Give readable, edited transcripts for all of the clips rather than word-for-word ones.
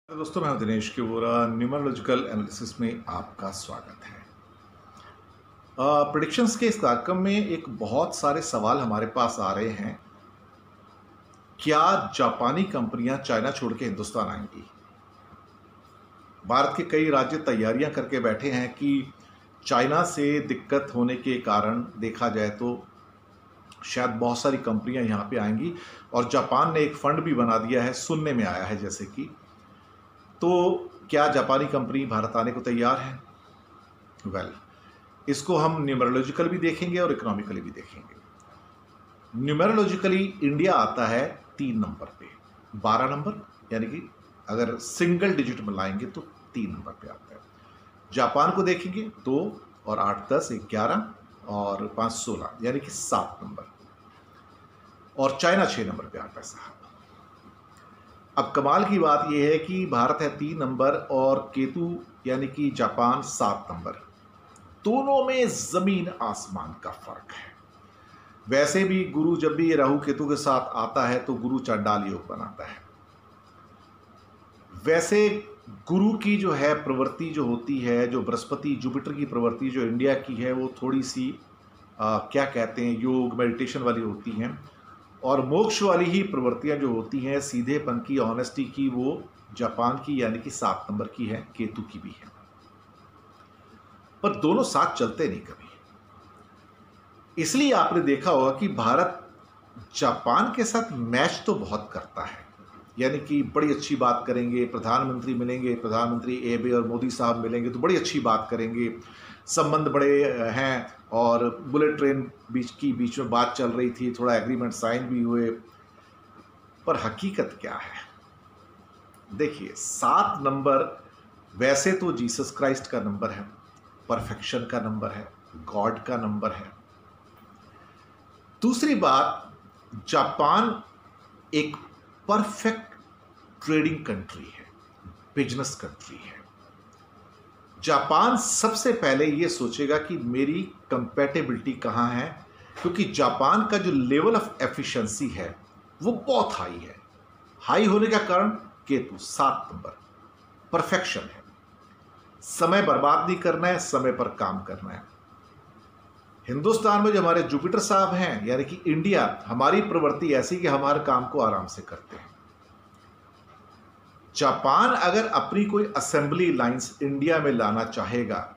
दोस्तों, मैं हूं दिनेश किवोरा। न्यूमरोलॉजिकल एनालिसिस में आपका स्वागत है। प्रेडिक्शंस के इस कार्यक्रम में एक बहुत सारे सवाल हमारे पास आ रहे हैं। क्या जापानी कंपनियां चाइना छोड़ के हिंदुस्तान आएंगी? भारत के कई राज्य तैयारियां करके बैठे हैं कि चाइना से दिक्कत होने के कारण देखा जाए तो शायद बहुत सारी कंपनियां यहां पे आएंगी, और जापान ने एक फंड भी बना दिया है, सुनने में आया है जैसे कि। तो क्या जापानी कंपनी भारत आने को तैयार है? इसको हम न्यूमरोलॉजिकल भी देखेंगे और इकोनॉमिकली भी देखेंगे। न्यूमरोलॉजिकली इंडिया आता है 3 नंबर पे, 12 नंबर, यानी कि अगर सिंगल डिजिट में लाएंगे तो 3 नंबर पे आता है। जापान को देखेंगे 2 और 8 10 11 और 5 16, यानी कि 7 नंबर। और चाइना 6 नंबर पे आता है साहब। अब कमाल की बात यह है कि भारत है 3 नंबर और केतु यानी कि जापान 7 नंबर। दोनों में जमीन आसमान का फर्क है। वैसे भी गुरु जब भी राहु केतु के साथ आता है तो गुरु चांडाल योग बनाता है। वैसे गुरु की जो है प्रवृत्ति जो होती है, जो बृहस्पति जुपिटर की प्रवृत्ति जो इंडिया की है, वो थोड़ी सी क्या कहते हैं, योग मेडिटेशन वाली होती हैं। और मोक्ष वाली ही प्रवृत्तियां जो होती हैं, सीधेपन की, ऑनेस्टी की, वो जापान की यानी कि 7 नंबर की है, केतु की भी है। पर दोनों साथ चलते नहीं कभी। इसलिए आपने देखा होगा कि भारत जापान के साथ मैच तो बहुत करता है, यानी कि बड़ी अच्छी बात करेंगे, प्रधानमंत्री मिलेंगे, प्रधानमंत्री एबे और मोदी साहब मिलेंगे तो बड़ी अच्छी बात करेंगे, संबंध बड़े हैं। और बुलेट ट्रेन बीच में बात चल रही थी, थोड़ा एग्रीमेंट साइन भी हुए। पर हकीकत क्या है? देखिए, 7 नंबर वैसे तो जीसस क्राइस्ट का नंबर है, परफेक्शन का नंबर है, गॉड का नंबर है। दूसरी बात, जापान एक परफेक्ट ट्रेडिंग कंट्री है, बिजनेस कंट्री है। जापान सबसे पहले यह सोचेगा कि मेरी कंपैटिबिलिटी कहां है, क्योंकि जापान का जो लेवल ऑफ एफिशिएंसी है वो बहुत हाई है। हाई होने का कारण केतु 7 नंबर, परफेक्शन है। समय बर्बाद नहीं करना है, समय पर काम करना है। हिंदुस्तान में जो हमारे जुपिटर साहब हैं, यानी कि इंडिया, हमारी प्रवृत्ति ऐसी कि हमारे काम को आराम से करते हैं। जापान अगर अपनी कोई असेंबली लाइंस इंडिया में लाना चाहेगा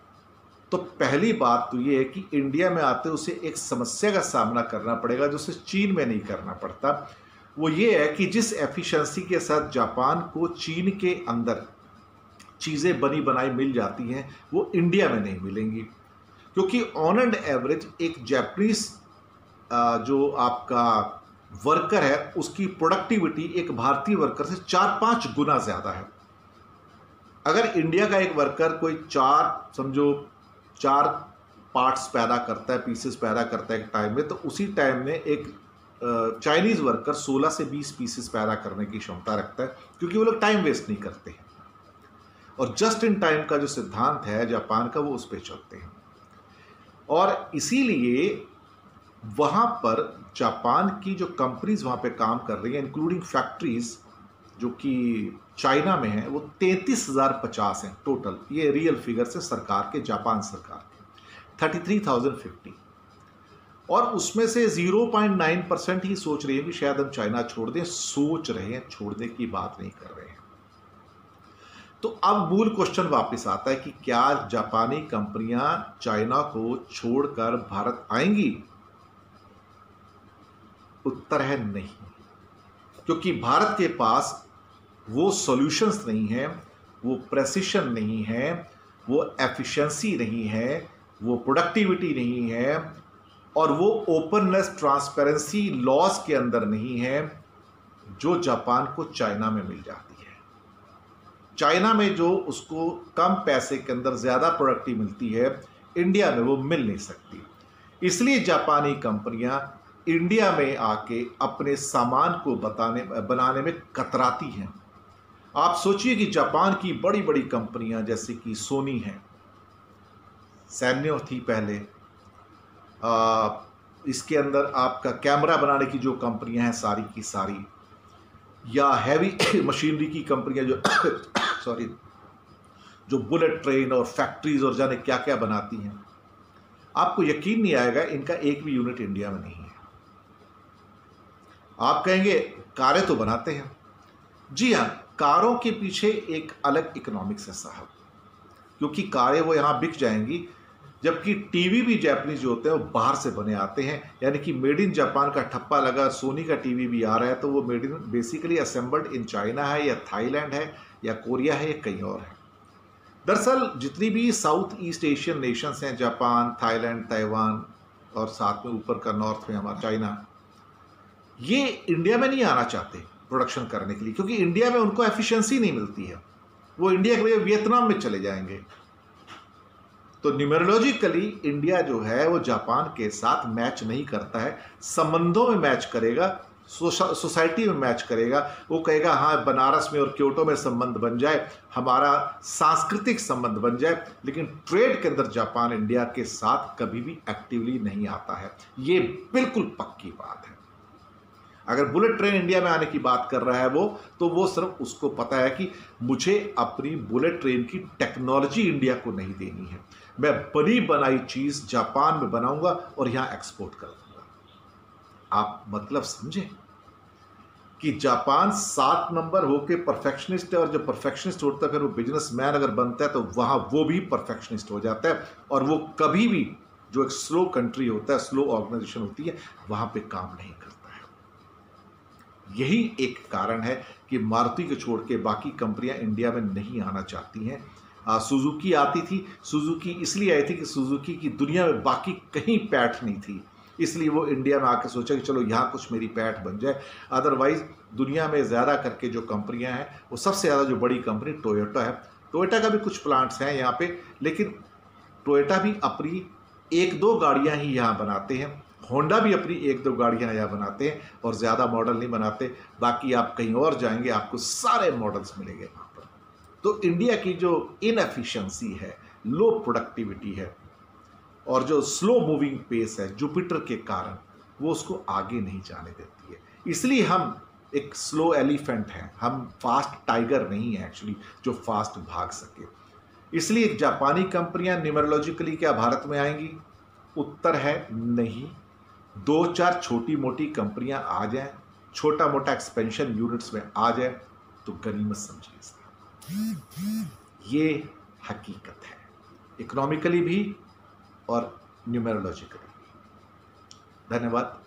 तो पहली बात तो यह है कि इंडिया में आते उसे एक समस्या का सामना करना पड़ेगा जो उसे चीन में नहीं करना पड़ता। वो ये है कि जिस एफिशिएंसी के साथ जापान को चीन के अंदर चीज़ें बनी बनाई मिल जाती हैं, वो इंडिया में नहीं मिलेंगी। क्योंकि ऑन एंड एवरेज एक जापानीज जो आपका वर्कर है, उसकी प्रोडक्टिविटी एक भारतीय वर्कर से 4-5 गुना ज़्यादा है। अगर इंडिया का एक वर्कर कोई 4 पार्ट्स पैदा करता है, पीसेस पैदा करता है एक टाइम में, तो उसी टाइम में एक चाइनीज वर्कर 16 से 20 पीसेस पैदा करने की क्षमता रखता है, क्योंकि वो लोग टाइम वेस्ट नहीं करते हैं। और जस्ट इन टाइम का जो सिद्धांत है जापान का, वो उस पर चलते हैं। और इसीलिए वहाँ पर जापान की जो कंपनीज वहाँ पे काम कर रही हैं, इंक्लूडिंग फैक्ट्रीज जो कि चाइना में हैं, वो 33,050 हैं टोटल। ये रियल फिगर से सरकार के, जापान सरकार के 33,050। और उसमें से 0.9% ही सोच रही है कि शायद हम चाइना छोड़ दें। सोच रहे हैं, छोड़ने की बात नहीं कर रहे हैं। तो अब मूल क्वेश्चन वापस आता है कि क्या जापानी कंपनियां चाइना को छोड़कर भारत आएंगी? उत्तर है नहीं, क्योंकि भारत के पास वो सॉल्यूशंस नहीं है, वो प्रेसिशन नहीं है, वो एफिशिएंसी नहीं है, वो प्रोडक्टिविटी नहीं है, और वो ओपननेस, ट्रांसपेरेंसी लॉस के अंदर नहीं है जो जापान को चाइना में मिल जाती है। चाइना में जो उसको कम पैसे के अंदर ज़्यादा प्रोडक्टिव मिलती है, इंडिया में वो मिल नहीं सकती। इसलिए जापानी कंपनियां इंडिया में आके अपने सामान को बनाने में कतराती हैं। आप सोचिए कि जापान की बड़ी बड़ी कंपनियां जैसे कि सोनी है, सैन्यो थी पहले, इसके अंदर आपका कैमरा बनाने की जो कंपनियां हैं सारी की सारी, या हैवी मशीनरी की कंपनियां जो सॉरी, जो बुलेट ट्रेन और फैक्ट्रीज और जाने क्या क्या बनाती हैं, आपको यकीन नहीं आएगा इनका एक भी यूनिट इंडिया में नहीं है। आप कहेंगे कारें तो बनाते हैं। जी हाँ, कारों के पीछे एक अलग इकोनॉमिक्स है साहब, क्योंकि कारें वो यहाँ बिक जाएंगी, जबकि टीवी भी जापानीज जो होते हैं वो बाहर से बने आते हैं। यानी कि मेड इन जापान का ठप्पा लगा, सोनी का टीवी भी आ रहा है तो वो made in basically assembled in China है या थाईलैंड है या कोरिया है या कहीं और है। दरअसल जितनी भी साउथ ईस्ट एशियन नेशंस हैं, जापान, थाईलैंड, ताइवान और साथ में ऊपर का नॉर्थ में हमारा चाइना, ये इंडिया में नहीं आना चाहते प्रोडक्शन करने के लिए, क्योंकि इंडिया में उनको एफिशिएंसी नहीं मिलती है। वो इंडिया के लिए वियतनाम में चले जाएंगे। तो न्यूमेरोलॉजिकली इंडिया जो है वो जापान के साथ मैच नहीं करता है, संबंधों में मैच करेगा, सोसाइटी में मैच करेगा। वो कहेगा हाँ बनारस में और क्योटो में संबंध बन जाए, हमारा सांस्कृतिक संबंध बन जाए, लेकिन ट्रेड के अंदर जापान इंडिया के साथ कभी भी एक्टिवली नहीं आता है। ये बिल्कुल पक्की बात है। अगर बुलेट ट्रेन इंडिया में आने की बात कर रहा है वो, तो वो सिर्फ उसको पता है कि मुझे अपनी बुलेट ट्रेन की टेक्नोलॉजी इंडिया को नहीं देनी है, मैं बनी बनाई चीज जापान में बनाऊंगा और यहां एक्सपोर्ट कर दूंगा। आप मतलब समझे कि जापान 7 नंबर होके परफेक्शनिस्ट है, और जब परफेक्शनिस्ट होता है फिर वो बिजनेसमैन अगर बनता है तो वहां वो भी परफेक्शनिस्ट हो जाता है, और वो कभी भी जो एक स्लो कंट्री होता है, स्लो ऑर्गेनाइजेशन होती है, वहां पे काम नहीं करता। यही एक कारण है कि मारुति को छोड़ के बाकी कंपनियां इंडिया में नहीं आना चाहती हैं। सुजुकी आती थी, सुजुकी इसलिए आई थी कि सुजुकी की दुनिया में बाकी कहीं पैठ नहीं थी, इसलिए वो इंडिया में आके सोचा कि चलो यहाँ कुछ मेरी पैठ बन जाए। अदरवाइज दुनिया में ज़्यादा करके जो कंपनियां हैं, वो सबसे ज़्यादा जो बड़ी कंपनी टोयोटा है। टोयोटा का भी कुछ प्लांट्स हैं यहाँ पे, लेकिन टोयोटा भी अपनी 1-2 गाड़ियाँ ही यहाँ बनाते हैं। होंडा भी अपनी 1-2 गाड़ियाँ यहाँ बनाते हैं और ज़्यादा मॉडल नहीं बनाते। बाकी आप कहीं और जाएंगे आपको सारे मॉडल्स मिलेंगे वहाँ पर। तो इंडिया की जो इनएफिशिएंसी है, लो प्रोडक्टिविटी है और जो स्लो मूविंग पेस है जुपिटर के कारण, वो उसको आगे नहीं जाने देती है। इसलिए हम एक स्लो एलिफेंट हैं, हम फास्ट टाइगर नहीं है एक्चुअली जो फास्ट भाग सके। इसलिए जापानी कंपनियां न्यूमेरोलॉजिकली क्या भारत में आएंगी? उत्तर है नहीं। 2-4 छोटी मोटी कंपनियां आ जाएं, छोटा मोटा एक्सपेंशन यूनिट्स में आ जाए तो गनीमत समझिए साहब। ये हकीकत है, इकोनॉमिकली भी और न्यूमेरोलॉजिकली भी। धन्यवाद।